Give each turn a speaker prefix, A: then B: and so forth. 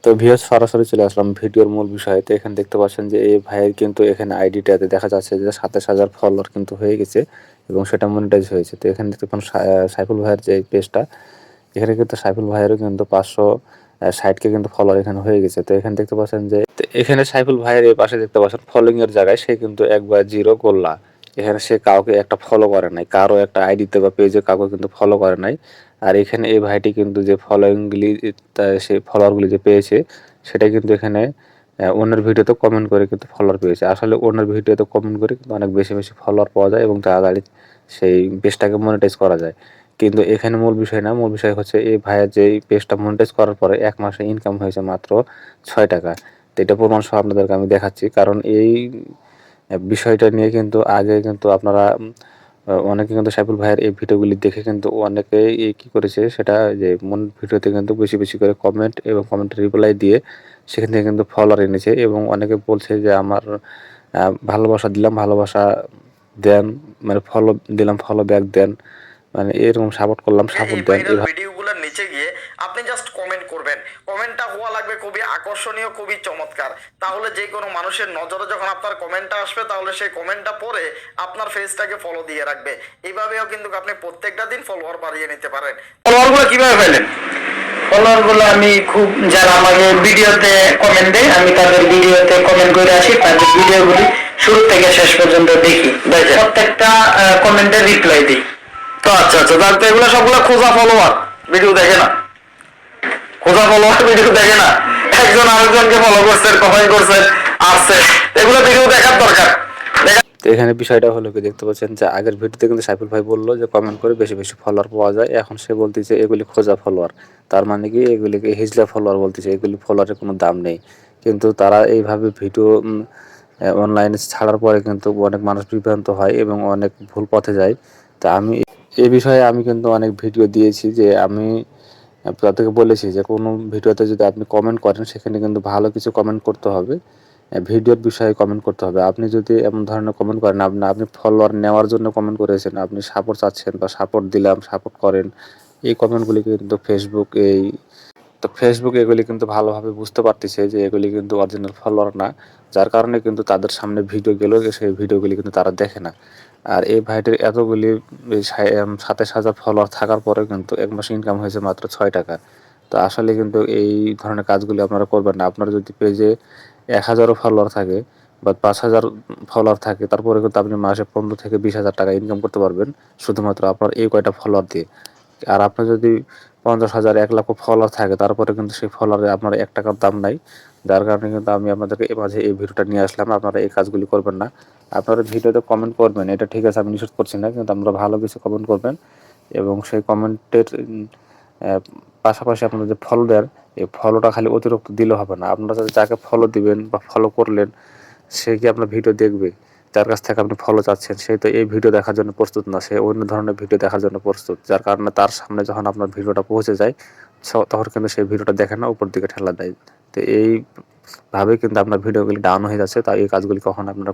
A: তো ভিউয়ার্স সরাসরি চলে আসলাম ভিডিওর মূল বিষয়ে। তো এখানে দেখতে পাচ্ছেন যে এই ভাইয়ের কিন্তু এখানে আইডিটাতে দেখা যাচ্ছে যে ২৭,০০০ ফলোয়ার কিন্তু হয়ে গেছে এবং সেটা মনিটাইজ হয়েছে। তো এখানে দেখতে পান সাইফুল ভাইয়ের যে পেজটা, এখানে কিন্তু সাইফুল ভাইয়েরও কিন্তু ৫৬০ কিন্তু ফলোয়ার এখানে হয়ে গেছে। তো এখানে দেখতে পাচ্ছেন যে এখানে সাইফুল ভাইয়ের এই পাশে দেখতে পাচ্ছেন ফলোইং এর জায়গায় সে কিন্তু একবার 0 গোল্লা। এখানে সে কাউকে একটা ফলো করে নাই। কারো একটা আইডিতে বা পেজে কাউকে কিন্তু ফলো করে নাই। আর এখানে এই ভাইটি কিন্তু যে ফলোইংগুলি সে ফলোয়ারগুলি যে পেয়েছে সেটা কিন্তু এখানে অন্যের ভিডিওতে কমেন্ট করে কিন্তু ফলোয়ার পেয়েছে। আসলে অন্যের ভিডিওতে কমেন্ট করে কিন্তু অনেক বেশি, বেশি ফলোয়ার পাওয়া যায় এবং তাড়াতাড়ি সেই পেজটাকে মনিটাইজ করা যায়। কিন্তু এখানে মূল বিষয় না, মূল বিষয় হচ্ছে এই ভাইয়ের যে এই পেজটা মনিটাইজ করার পরে ১ মাসে ইনকাম হয়েছে মাত্র ৳৬। তো এটা প্রমাণ সহ আপনাদেরকে আমি দেখাচ্ছি। কারণ এই বিষয়টা নিয়ে কিন্তু আগে কিন্তু আপনারা অনেকে কিন্তু সাইফুল ভাইয়ের এই ভিডিওগুলি দেখে কিন্তু অনেকেই কি করেছে সেটা যে ভিডিওতে কিন্তু বেশি, বেশি করে কমেন্ট এবং কমেন্টের রিপ্লাই দিয়ে সেখান থেকে কিন্তু ফলোয়ার এনেছে এবং অনেকে বলছে যে আমার ভালোবাসা দিলাম, ভালোবাসা দেন, মানে ফলো দিলাম, ফলো ব্যাক দেন। মানে এরকম সাপোর্ট করলাম, সাপোর্ট
B: এই
A: দেন।
B: ভাইরাল ভিডিওগুলোর নিচে গিয়ে আপনি জাস্ট কমেন্ট করবেন। কমেন্টটা হওয়া লাগবে খুবই আকর্ষণীয়, খুবই চমৎকার। তাহলে যে কোনো মানুষের নজরে যখন আপনার কমেন্টটা আসবে তাহলে সেই কমেন্টটা পড়ে আপনার ফেসটাকে ফলো দিয়ে রাখবে। এইভাবেও কিন্তু আপনি প্রত্যেকটা দিন ফলোয়ার বাড়িয়ে নিতে পারেন। ফলোয়ারগুলো কিভাবে পেলেন?
C: ফলোয়ারগুলো আমি খুব, যারা আমাকে ভিডিওতে কমেন্ট দেয় আমি তাদের ভিডিওতে কমেন্ট করে আসি, তাদের ভিডিওগুলি শুরু থেকে শেষ পর্যন্ত দেখি, প্রত্যেকটা কমেন্টের রিপ্লাই দিই।
B: তো আচ্ছা আচ্ছা, তাহলে তো এগুলো সবগুলো খোঁজা ফলোয়ার, ভিডিও দেখে না, খোঁজা ফলোয়ার ভিডিও দেখে না, একজন আরেকজনকে ফলো করছে, কমেন্ট করছে, আসছে, এগুলো ভিডিও দেখার দরকার।
A: তো এখানে বিষয়টা হলো কি, দেখতে পাচ্ছেন যে আগের ভিডিওতে কিন্তু সাইফুল ভাই বলল যে কমেন্ট করে বেশি, বেশি ফলোয়ার পাওয়া যায়। এখন সে বলতেছে এগুলি খোঁজা ফলোয়ার। তার মানে কি এগুলিকে হিজলা ফলোয়ার বলতেছে, এগুলি ফলোয়ারের কোনো দাম নেই। কিন্তু তারা এইভাবে ভিডিও অনলাইনে ছাড়ার পরে কিন্তু অনেক মানুষ বিভ্রান্ত হয় এবং অনেক ভুল পথে যায়। তা আমি এ বিষয়ে আমি কিন্তু অনেক ভিডিও দিয়েছি যে আমি তাদেরকে বলেছি যে কোনো ভিডিওতে যদি আপনি কমেন্ট করেন সেখানে কিন্তু ভালো কিছু কমেন্ট করতে হবে। ভিডিওর বিষয়ে কমেন্ট করতে হবে। আপনি যদি এমন ধরনের কমেন্ট করেন, আপনি ফলোয়ার নেওয়ার জন্য কমেন্ট করেছেন, আপনি সাপোর্ট চাচ্ছেন বা সাপোর্ট দিলাম, সাপোর্ট করেন, এই কমেন্টগুলি কিন্তু ফেসবুক এগুলি কিন্তু ভালোভাবে বুঝতে পারতেছে যে এগুলি কিন্তু অরিজিনাল ফলোয়ার না। যার কারণে কিন্তু তাদের সামনে ভিডিও গেলেও সেই ভিডিওগুলি কিন্তু তারা দেখে না। আর এই ভাইটির এতগুলি ২৭,০০০ ফলোয়ার থাকার পরেও কিন্তু ১ মাসে ইনকাম হয়েছে মাত্র ৳৬। তো আসলে কিন্তু এই ধরনের কাজগুলি আপনারা করবেন না। আপনার যদি পেজে ১,০০০ও ফলোয়ার থাকে বা ৫,০০০ ফলোয়ার থাকে, তারপরে কিন্তু আপনি মাসে ১৫ থেকে ২০,০০০ ইনকাম করতে পারবেন শুধুমাত্র আপনার এই কয়টা ফলোয়ার দিয়ে। আর আপনার যদি ৫০,০০০, ১,০০,০০০ ফলোয়ার থাকে তারপরে কিন্তু সেই ফলোয়ারে আপনার ৳১ দাম নাই। যার কারণে কিন্তু আমি আপনাদেরকে মাঝে এই ভিডিওটা নিয়ে আসলাম। আপনারা এই কাজগুলি করবেন না। আপনারা ভিডিওতে কমেন্ট করবেন, এটা ঠিক আছে, আমি নিষেধ করছি না। কিন্তু আপনারা ভালো কিছু কমেন্ট করবেন এবং সেই কমেন্টের অ্যা পাশাপাশি আপনারা যে ফলো দেন, এই ফলোটা খালি অতিরিক্ত দিলে হবে না। আপনারা যাকে ফলো দিবেন বা ফলো করলেন, সে কি আপনার ভিডিও দেখবে? যার কাছ থেকে আপনি ফলো চাচ্ছেন, সে তো এই ভিডিও দেখার জন্য প্রস্তুত না। সে অন্য ধরনের ভিডিও দেখার জন্য প্রস্তুত। যার কারণে তার সামনে যখন আপনার ভিডিওটা পৌঁছে যায়, তখন কিন্তু সেই ভিডিওটা দেখে না, উপর দিকে ঠেলা দেয়। তো এইভাবে কিন্তু আপনার ভিডিওগুলি ডাউন হয়ে যাচ্ছে। তাই এই কাজগুলি কখনো আপনারা